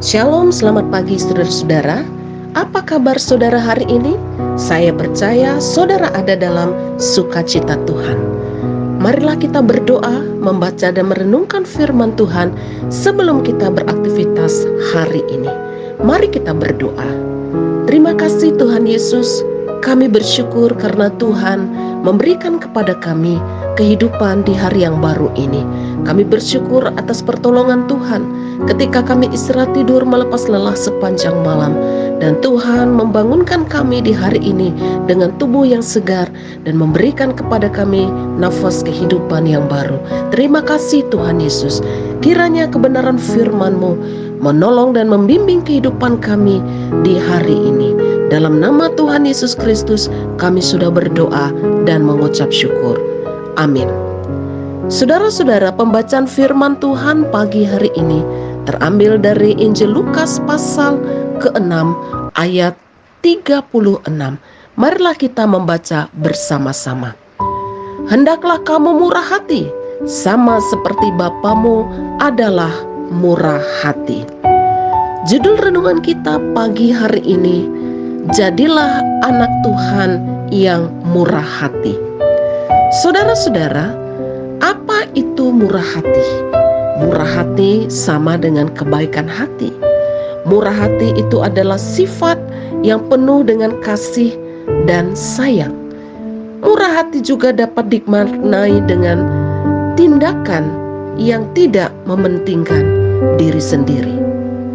Shalom, selamat pagi saudara-saudara. Apa kabar saudara hari ini? Saya percaya saudara ada dalam sukacita Tuhan. Marilah kita berdoa, membaca dan merenungkan firman Tuhan sebelum kita beraktivitas hari ini. Mari kita berdoa. Terima kasih Tuhan Yesus, kami bersyukur karena Tuhan memberikan kepada kami kehidupan di hari yang baru ini. Kami bersyukur atas pertolongan Tuhan ketika kami istirahat tidur melepas lelah sepanjang malam, dan Tuhan membangunkan kami di hari ini dengan tubuh yang segar dan memberikan kepada kami nafas kehidupan yang baru. Terima kasih Tuhan Yesus. Kiranya kebenaran firman-Mu menolong dan membimbing kehidupan kami di hari ini. Dalam nama Tuhan Yesus Kristus kami sudah berdoa dan mengucap syukur. Amin. Saudara-saudara, pembacaan firman Tuhan pagi hari ini terambil dari Injil Lukas pasal ke-6 ayat 36. Marilah kita membaca bersama-sama. Hendaklah kamu murah hati, sama seperti Bapamu adalah murah hati. Judul renungan kita pagi hari ini, jadilah anak Tuhan yang murah hati. Saudara-saudara, apa itu murah hati? Murah hati sama dengan kebaikan hati. Murah hati itu adalah sifat yang penuh dengan kasih dan sayang. Murah hati juga dapat dimaknai dengan tindakan yang tidak mementingkan diri sendiri.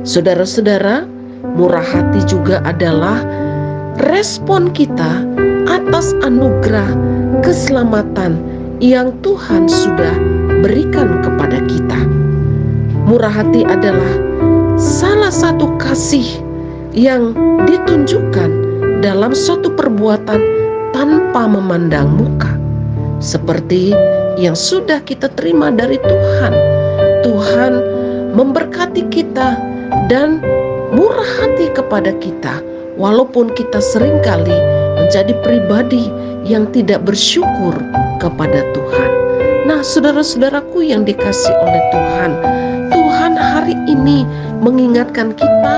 Saudara-saudara, murah hati juga adalah respon kita atas anugerah keselamatan yang Tuhan sudah berikan kepada kita. Murah hati adalah salah satu kasih yang ditunjukkan dalam suatu perbuatan tanpa memandang muka, seperti yang sudah kita terima dari Tuhan. Tuhan memberkati kita dan murah hati kepada kita, walaupun kita seringkali menjadi pribadi yang tidak bersyukur kepada Tuhan. Nah, saudara-saudaraku yang dikasih oleh Tuhan, Tuhan hari ini mengingatkan kita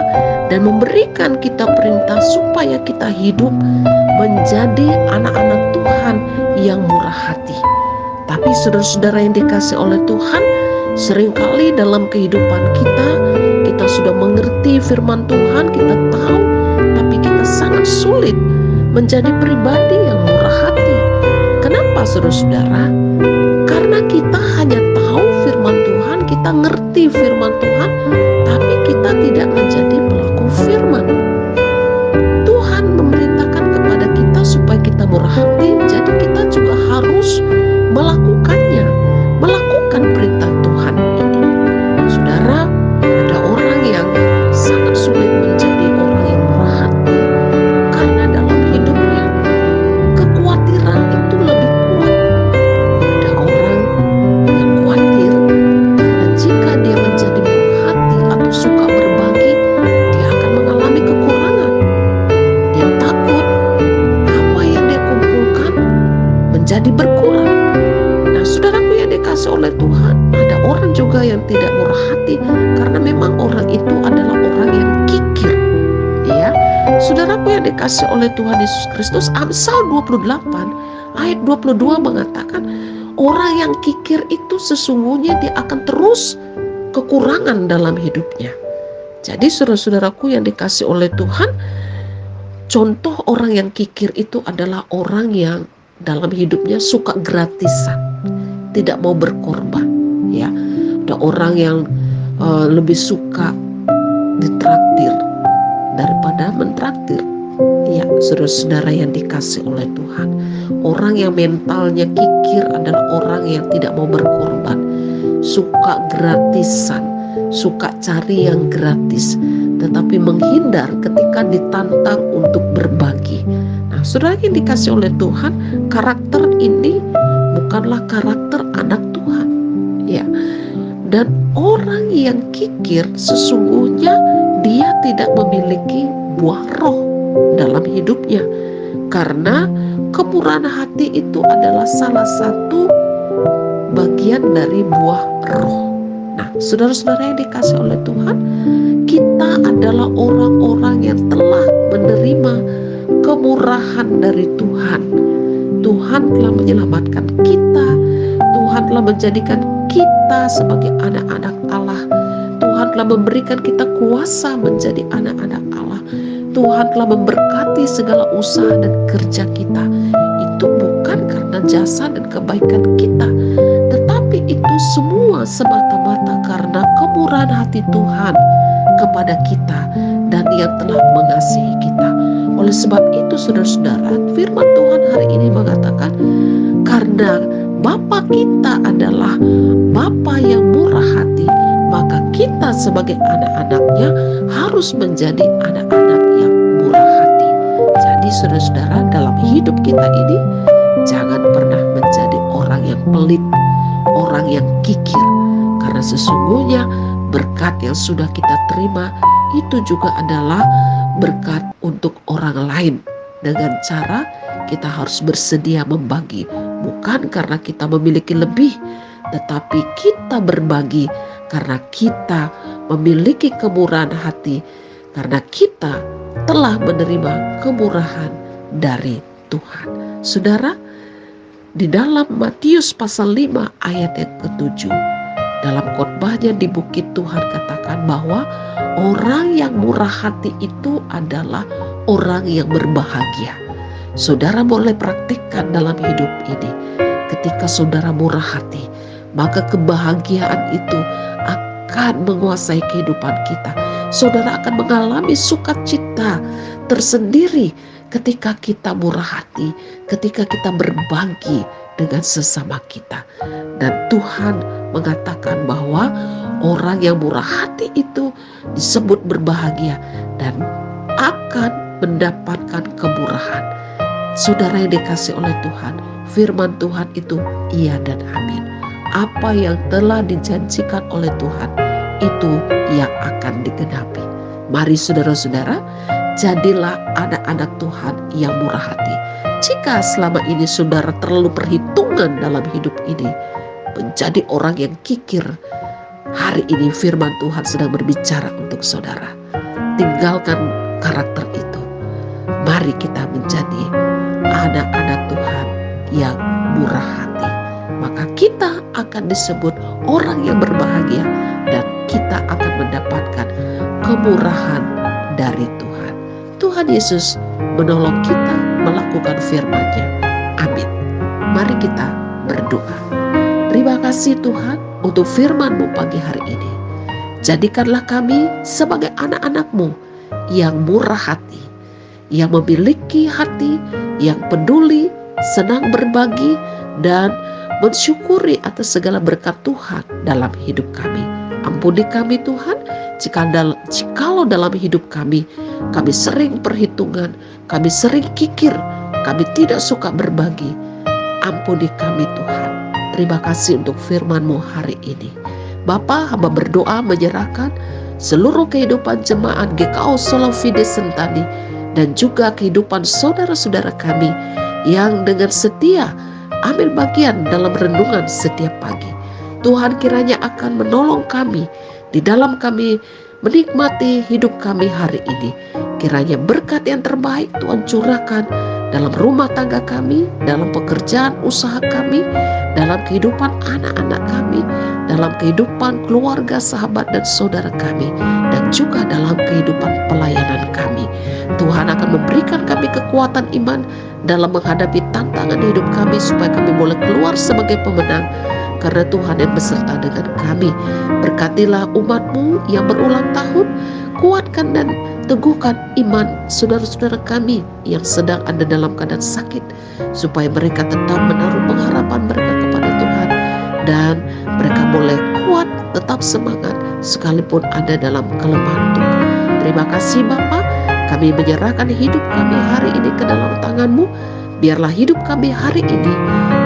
dan memberikan kita perintah supaya kita hidup menjadi anak-anak Tuhan yang murah hati. Tapi saudara-saudara yang dikasih oleh Tuhan, seringkali dalam kehidupan kita sudah mengerti firman Tuhan, kita tahu, tapi kita sangat sulit menjadi pribadi yang murah hati. Kenapa saudara-saudara? Karena kita hanya tahu firman Tuhan, kita ngerti firman Tuhan, tapi kita tidak menjadi pelaku firman. Tuhan memerintahkan kepada kita supaya kita murah hati, jadi kita juga harus melakukannya, melakukan perintah Tuhan ini. Saudara, ada orang yang sangat sulit menjadi orang yang murah hati karena dalam hidupnya kekhawatiran itu lebih kuat. Ada orang yang khawatir, dan jika dia menjadi murah hati atau suka berbagi, dia akan mengalami kekurangan. Dia takut apa yang dia kumpulkan menjadi berkurang. Nah, saudaraku yang dikasih oleh Tuhan, ada orang juga yang tidak murah hati karena memang orang itu adalah orang yang kikir. Ya, saudaraku yang dikasih oleh Tuhan Yesus Kristus, Amsal 28 ayat 22 mengatakan, orang yang kikir itu sesungguhnya dia akan terus kekurangan dalam hidupnya. Jadi saudara-saudaraku yang dikasih oleh Tuhan, contoh orang yang kikir itu adalah orang yang dalam hidupnya suka gratisan, tidak mau berkorban. Ya, ada orang yang lebih suka ditraktir daripada mentraktir. Ya, saudara-saudara yang dikasih oleh Tuhan, orang yang mentalnya kikir adalah orang yang tidak mau berkorban, suka gratisan, suka cari yang gratis, tetapi menghindar ketika ditantang untuk berbagi. Nah, saudara yang dikasih oleh Tuhan, karakter ini bukanlah karakter anak Tuhan. Ya, dan orang yang kikir sesungguhnya dia tidak memiliki buah roh dalam hidupnya, karena kemurahan hati itu adalah salah satu bagian dari buah roh. Nah, saudara-saudara yang dikasih oleh Tuhan, kita kita adalah orang-orang yang telah menerima kemurahan dari Tuhan. Tuhan telah menyelamatkan kita. Tuhan telah menjadikan kita sebagai anak-anak Allah. Tuhan telah memberikan kita kuasa menjadi anak-anak Allah. Tuhan telah memberkati segala usaha dan kerja kita. Itu bukan karena jasa dan kebaikan kita, tetapi itu semua semata-mata karena kemurahan hati Tuhan kepada kita dan yang telah mengasihi kita. Oleh sebab itu saudara-saudara, firman Tuhan hari ini mengatakan, karena Bapa kita adalah Bapa yang murah hati, maka kita sebagai anak-anaknya harus menjadi anak-anak yang murah hati. Jadi saudara-saudara, dalam hidup kita ini jangan pernah menjadi orang yang pelit, orang yang kikir, karena sesungguhnya berkat yang sudah kita terima itu juga adalah berkat untuk orang lain. Dengan cara kita harus bersedia membagi, bukan karena kita memiliki lebih, tetapi kita berbagi karena kita memiliki kemurahan hati, karena kita telah menerima kemurahan dari Tuhan. Saudara, di dalam Matius pasal 5 ayat yang ke-7, dalam khotbahnya di bukit, Tuhan katakan bahwa orang yang murah hati itu adalah orang yang berbahagia. Saudara boleh praktikkan dalam hidup ini. Ketika saudara murah hati, maka kebahagiaan itu akan menguasai kehidupan kita. Saudara akan mengalami sukacita tersendiri ketika kita murah hati, ketika kita berbagi dengan sesama kita. Dan Tuhan mengatakan bahwa orang yang murah hati itu disebut berbahagia dan akan mendapatkan kemurahan. Saudara yang dikasihi oleh Tuhan, firman Tuhan itu iya dan amin. Apa yang telah dijanjikan oleh Tuhan itu yang akan digenapi. Mari saudara-saudara, jadilah anak-anak Tuhan yang murah hati. Jika selama ini saudara terlalu perhitungan dalam hidup ini, menjadi orang yang kikir, hari ini firman Tuhan sedang berbicara untuk saudara. Tinggalkan karakter itu. Mari kita menjadi anak-anak Tuhan yang murah hati. Maka kita akan disebut orang yang berbahagia dan kita akan mendapatkan kemurahan dari Tuhan. Tuhan Yesus menolong kita melakukan firman-Nya. Amin. Mari kita berdoa. Terima kasih Tuhan untuk firman-Mu pagi hari ini. Jadikanlah kami sebagai anak-anak-Mu yang murah hati, yang memiliki hati, yang peduli, senang berbagi, dan mensyukuri atas segala berkat Tuhan dalam hidup kami. Ampuni kami Tuhan, jikalau dalam hidup kami sering perhitungan, kami sering kikir, kami tidak suka berbagi. Ampuni kami Tuhan. Terima kasih untuk firman-Mu hari ini. Bapa, hamba berdoa menyerahkan seluruh kehidupan jemaat GKO Solo Fide Sentani dan juga kehidupan saudara-saudara kami yang dengan setia ambil bagian dalam renungan setiap pagi. Tuhan kiranya akan menolong kami di dalam kami menikmati hidup kami hari ini. Kiranya berkat yang terbaik Tuhan curahkan dalam rumah tangga kami, dalam pekerjaan usaha kami, dalam kehidupan anak-anak kami, dalam kehidupan keluarga, sahabat dan saudara kami, dan juga dalam kehidupan pelayanan kami. Tuhan akan memberikan kami kekuatan iman dalam menghadapi tantangan hidup kami supaya kami boleh keluar sebagai pemenang karena Tuhan yang beserta dengan kami. Berkatilah umat-Mu yang berulang tahun, kuatkan dan teguhkan iman saudara-saudara kami yang sedang ada dalam keadaan sakit, supaya mereka tetap menaruh pengharapan mereka kepada Tuhan dan mereka boleh kuat, tetap semangat sekalipun ada dalam kelemahan tubuh. Terima kasih Bapa, kami menyerahkan hidup kami hari ini ke dalam tangan-Mu. Biarlah hidup kami hari ini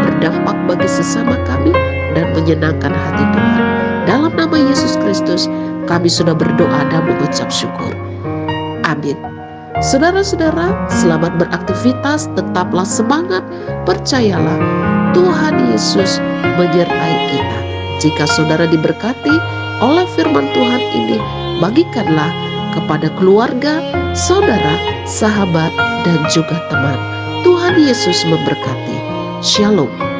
berdampak bagi sesama kami dan menyenangkan hati Tuhan. Dalam nama Yesus Kristus kami sudah berdoa dan mengucap syukur. Amin. Saudara-saudara, selamat beraktivitas, tetaplah semangat, percayalah Tuhan Yesus menyertai kita. Jika saudara diberkati oleh firman Tuhan ini, bagikanlah kepada keluarga, saudara, sahabat, dan juga teman. Tuhan Yesus memberkati. Shalom.